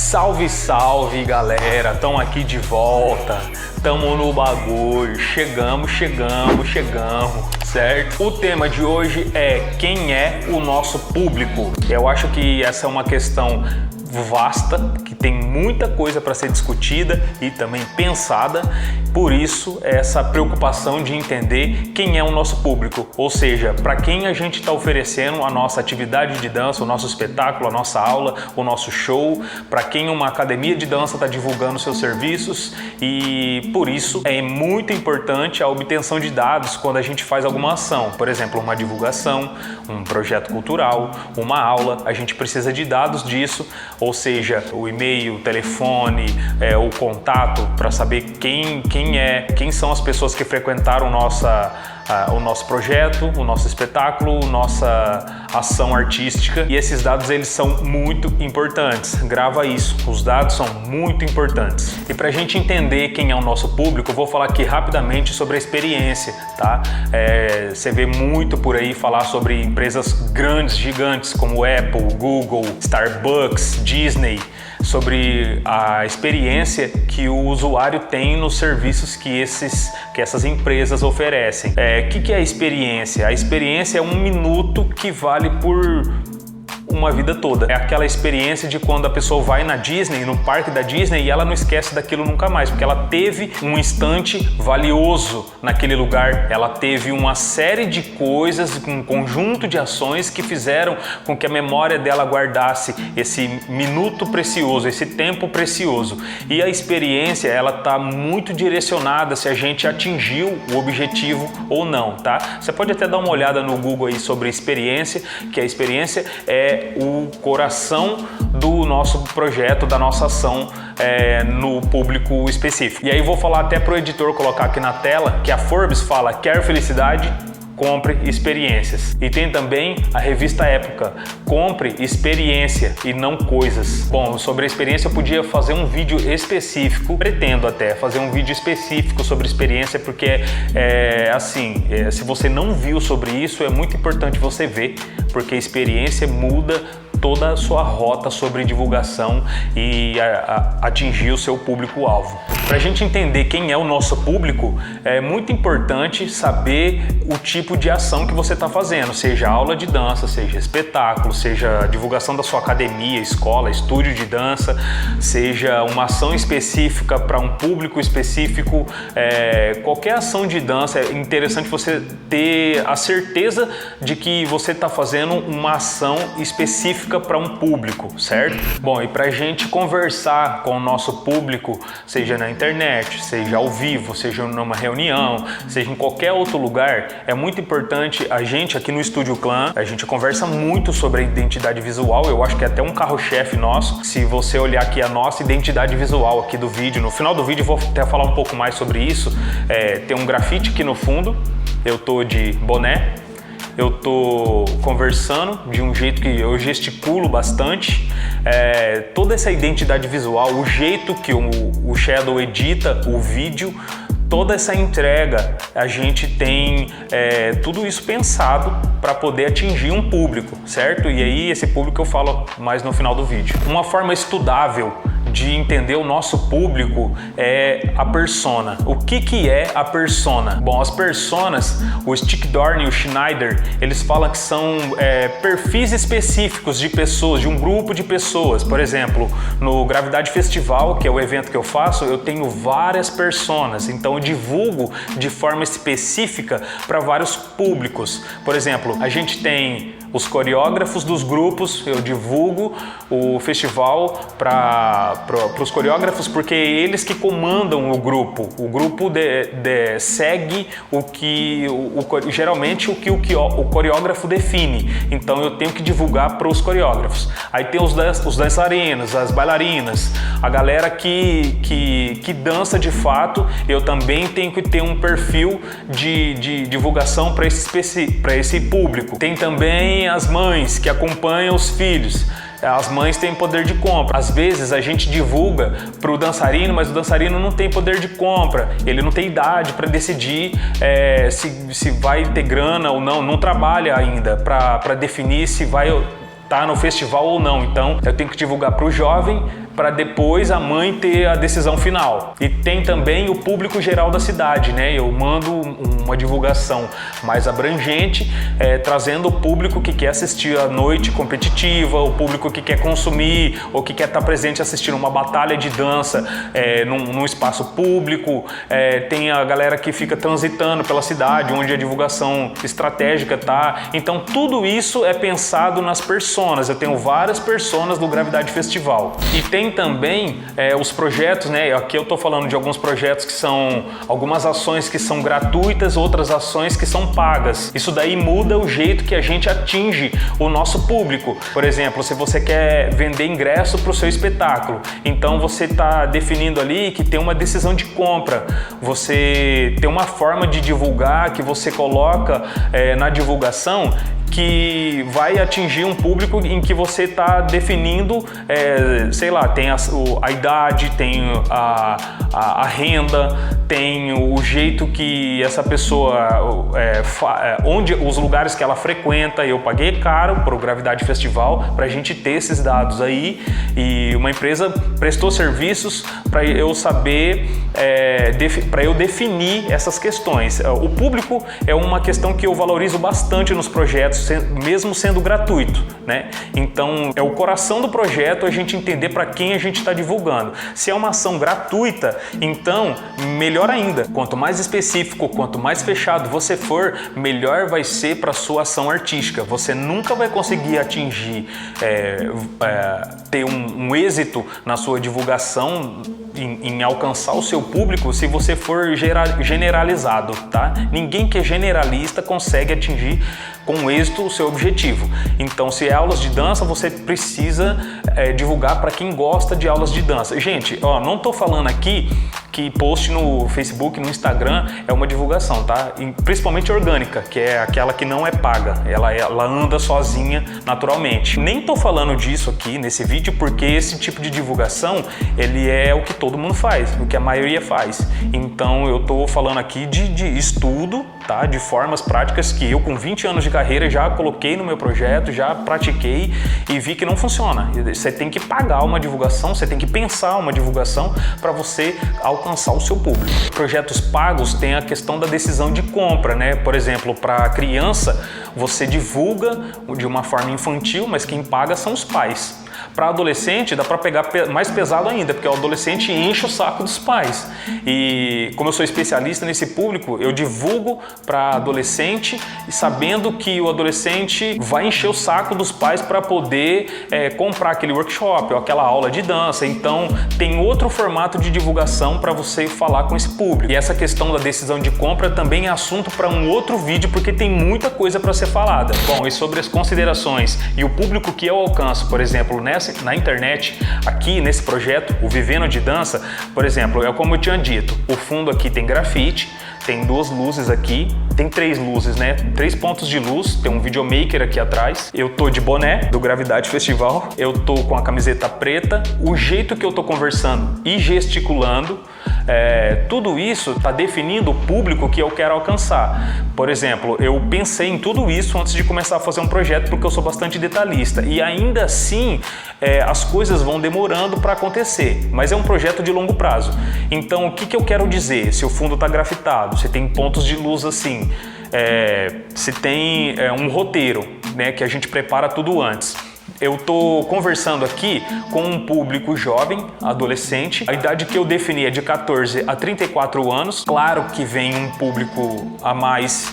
Salve, salve, galera! Tamo aqui de volta, tamo no bagulho, chegamos, certo? O tema de hoje é quem é o nosso público. Eu acho que essa é uma questão vasta, que tem muita coisa para ser discutida e também pensada, por isso essa preocupação de entender quem é o nosso público, ou seja, para quem a gente está oferecendo a nossa atividade de dança, o nosso espetáculo, a nossa aula, o nosso show, para quem uma academia de dança está divulgando seus serviços, e por isso é muito importante a obtenção de dados quando a gente faz alguma ação, por exemplo, uma divulgação, um projeto cultural, uma aula, a gente precisa de dados disso, ou seja, o e-mail, o telefone, o contato, para saber quem são as pessoas que frequentaram o nosso projeto, o nosso espetáculo, nossa ação artística, e esses dados eles são muito importantes. Grava isso, os dados são muito importantes. E para a gente entender quem é o nosso público, eu vou falar aqui rapidamente sobre a experiência, tá? Você vê muito por aí falar sobre empresas grandes, gigantes, como Apple, Google, Starbucks, Disney, sobre a experiência que o usuário tem nos serviços que essas empresas oferecem. O que é a experiência? A experiência é 1 minuto que vale por uma vida toda. É aquela experiência de quando a pessoa vai na Disney, no parque da Disney, e ela não esquece daquilo nunca mais, porque ela teve um instante valioso naquele lugar, ela teve uma série de coisas, um conjunto de ações que fizeram com que a memória dela guardasse esse minuto precioso, esse tempo precioso. E a experiência, ela tá muito direcionada se a gente atingiu o objetivo ou não, tá? Você pode até dar uma olhada no Google aí sobre experiência, que a experiência é o coração do nosso projeto, da nossa ação no público específico. E aí vou falar até para o editor colocar aqui na tela que a Forbes fala: quer felicidade? Compre experiências. E tem também a revista Época: compre experiência e não coisas. Bom, sobre a experiência eu podia fazer um vídeo específico, pretendo até fazer um vídeo específico sobre experiência, porque se você não viu sobre isso, é muito importante você ver, porque a experiência muda toda a sua rota sobre divulgação e atingir o seu público-alvo. Para a gente entender quem é o nosso público, é muito importante saber o tipo de ação que você está fazendo, seja aula de dança, seja espetáculo, seja divulgação da sua academia, escola, estúdio de dança, seja uma ação específica para um público específico, qualquer ação de dança. É interessante você ter a certeza de que você está fazendo uma ação específica para um público, certo? Bom, e para a gente conversar com o nosso público, seja na internet, seja ao vivo, seja numa reunião, seja em qualquer outro lugar, é muito importante a gente aqui no Estúdio Clã, a gente conversa muito sobre a identidade visual. Eu acho que é até um carro-chefe nosso. Se você olhar aqui a nossa identidade visual aqui do vídeo, no final do vídeo eu vou até falar um pouco mais sobre isso. Tem um grafite aqui no fundo, eu tô de boné, eu tô conversando de um jeito que eu gesticulo bastante, toda essa identidade visual, o jeito que o Shadow edita o vídeo, toda essa entrega, a gente tem tudo isso pensado para poder atingir um público, certo? E aí esse público eu falo mais no final do vídeo. Uma forma estudável de entender o nosso público é a persona. O que é a persona? Bom, as personas, o Stick Dorn e o Schneider, eles falam que são perfis específicos de pessoas, de um grupo de pessoas. Por exemplo, no Gravidade Festival, que é o evento que eu faço, eu tenho várias personas, então eu divulgo de forma específica para vários públicos. Por exemplo, a gente tem os coreógrafos dos grupos, eu divulgo o festival para os coreógrafos, porque é eles que comandam o grupo. O grupo segue geralmente o que o coreógrafo define. Então eu tenho que divulgar para os coreógrafos. Aí tem os dançarinos, as bailarinas, a galera que dança de fato. Eu também tenho que ter um perfil de divulgação para esse público. Tem também as mães que acompanham os filhos. As mães têm poder de compra. Às vezes a gente divulga para o dançarino, mas o dançarino não tem poder de compra. Ele não tem idade para decidir se vai ter grana ou não. Não trabalha ainda para definir se vai estar no festival ou não. Então eu tenho que divulgar para o jovem, para depois a mãe ter a decisão final. E tem também o público geral da cidade, né? Eu mando uma divulgação mais abrangente, trazendo o público que quer assistir a noite competitiva, o público que quer consumir ou que quer estar presente assistindo uma batalha de dança num espaço público. Tem a galera que fica transitando pela cidade, onde a divulgação estratégica tá. Então tudo isso é pensado nas personas. Eu tenho várias personas do Gravidade Festival. E tem também os projetos, né? Aqui eu tô falando de alguns projetos que são algumas ações que são gratuitas, outras ações que são pagas. Isso daí muda o jeito que a gente atinge o nosso público. Por exemplo, se você quer vender ingresso para o seu espetáculo, então você está definindo ali que tem uma decisão de compra. Você tem uma forma de divulgar que você coloca na divulgação que vai atingir um público em que você está definindo, sei lá, tem a idade, tem a renda, tem o jeito que essa pessoa, onde os lugares que ela frequenta. Eu paguei caro para o Gravidade Festival para a gente ter esses dados aí, e uma empresa prestou serviços para eu saber, para eu definir essas questões. O público é uma questão que eu valorizo bastante nos projetos, mesmo sendo gratuito, né? Então é o coração do projeto a gente entender para quem a gente está divulgando. Se é uma ação gratuita, então melhor ainda. Quanto mais específico, quanto mais fechado você for, melhor vai ser para sua ação artística. Você nunca vai conseguir atingir, ter um êxito na sua divulgação em alcançar o seu público se você for generalizado, tá? Ninguém que é generalista consegue atingir com êxito o seu objetivo. Então, se é aulas de dança, você precisa divulgar para quem gosta de aulas de dança. Gente, ó, não tô falando aqui que post no Facebook, no Instagram é uma divulgação, tá? Principalmente orgânica, que é aquela que não é paga, ela anda sozinha naturalmente. Nem tô falando disso aqui nesse vídeo porque esse tipo de divulgação, ele é o que todo mundo faz, o que a maioria faz. Então eu tô falando aqui de estudo, tá? De formas práticas que eu com 20 anos de carreira já coloquei no meu projeto, já pratiquei e vi que não funciona. Você tem que pagar uma divulgação, você tem que pensar uma divulgação para você alcançar o seu público. Projetos pagos tem a questão da decisão de compra, né? Por exemplo, para criança, você divulga de uma forma infantil, mas quem paga são os pais. Para adolescente dá para pegar mais pesado ainda, porque o adolescente enche o saco dos pais. E como eu sou especialista nesse público, eu divulgo para adolescente e sabendo que o adolescente vai encher o saco dos pais para poder comprar aquele workshop ou aquela aula de dança. Então tem outro formato de divulgação para você falar com esse público. E essa questão da decisão de compra também é assunto para um outro vídeo, porque tem muita coisa para ser falada. Bom, e sobre as considerações e o público que eu alcanço, por exemplo, na internet, aqui nesse projeto, o Vivendo de Dança, por exemplo, como eu tinha dito, o fundo aqui tem grafite, tem 2 luzes aqui, tem 3 luzes, né? 3 pontos de luz, tem um videomaker aqui atrás. Eu tô de boné do Gravidade Festival, eu tô com a camiseta preta, o jeito que eu tô conversando e gesticulando, tudo isso está definindo o público que eu quero alcançar. Por exemplo, eu pensei em tudo isso antes de começar a fazer um projeto, porque eu sou bastante detalhista e ainda assim as coisas vão demorando para acontecer, mas é um projeto de longo prazo. Então o que eu quero dizer? Se o fundo está grafitado, se tem pontos de luz assim, se tem um roteiro, né, que a gente prepara tudo antes. Eu estou conversando aqui com um público jovem, adolescente. A idade que eu defini é de 14 a 34 anos. Claro que vem um público a mais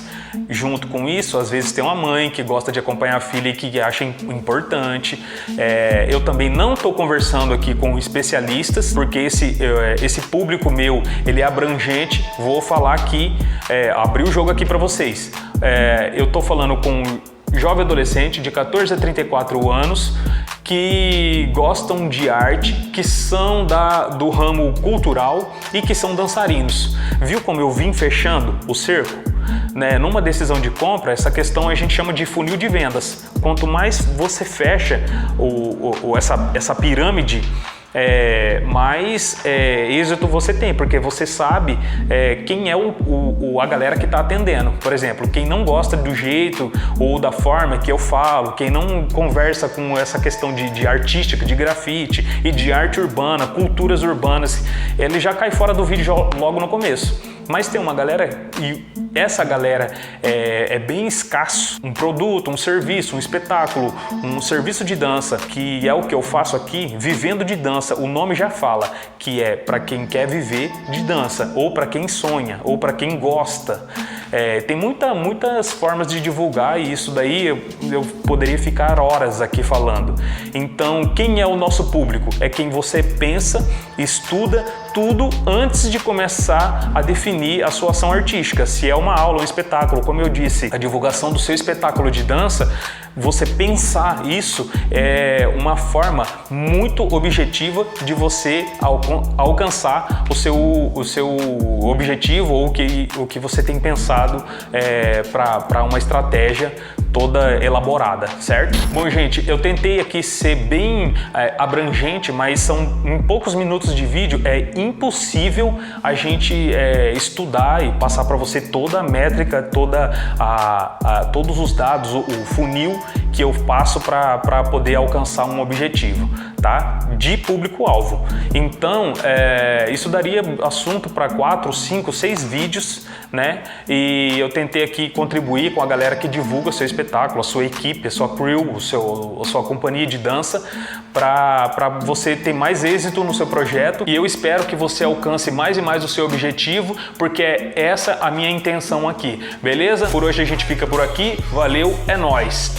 junto com isso. Às vezes tem uma mãe que gosta de acompanhar a filha e que acha importante. Eu também não estou conversando aqui com especialistas, porque esse público meu, ele é abrangente. Vou falar aqui, abrir o jogo aqui para vocês. Eu estou falando com jovem adolescente de 14 a 34 anos que gostam de arte, que são do ramo cultural e que são dançarinos. Viu como eu vim fechando o cerco? Né? Numa decisão de compra, essa questão a gente chama de funil de vendas. Quanto mais você fecha essa pirâmide mais êxito você tem, porque você sabe quem é a galera que está atendendo. Por exemplo, quem não gosta do jeito ou da forma que eu falo, quem não conversa com essa questão de artística, de grafite e de arte urbana, culturas urbanas, ele já cai fora do vídeo logo no começo. Mas tem uma galera, e essa galera é bem escasso, um produto, um serviço, um espetáculo, um serviço de dança, que é o que eu faço aqui, vivendo de dança. O nome já fala que é para quem quer viver de dança, ou para quem sonha, ou para quem gosta. Tem muitas formas de divulgar, e isso daí eu poderia ficar horas aqui falando. Então, quem é o nosso público? É quem você pensa, estuda tudo antes de começar a definir a sua ação artística. Se é uma aula, um espetáculo, como eu disse, a divulgação do seu espetáculo de dança, você pensar isso é uma forma muito objetiva de você alcançar o seu objetivo, ou o que você tem pensado para uma estratégia toda elaborada, certo? Bom, gente, eu tentei aqui ser bem abrangente, mas são em poucos minutos de vídeo, é impossível a gente estudar e passar para você toda a métrica, todos os dados, o funil que eu passo para poder alcançar um objetivo, tá? De público-alvo. Então, isso daria assunto para 4, 5, 6 vídeos, né? E eu tentei aqui contribuir com a galera que divulga seu espetáculo, a sua equipe, a sua crew, a sua companhia de dança, para você ter mais êxito no seu projeto. E eu espero que você alcance mais e mais o seu objetivo, porque é essa a minha intenção aqui, beleza? Por hoje a gente fica por aqui, valeu, é nóis!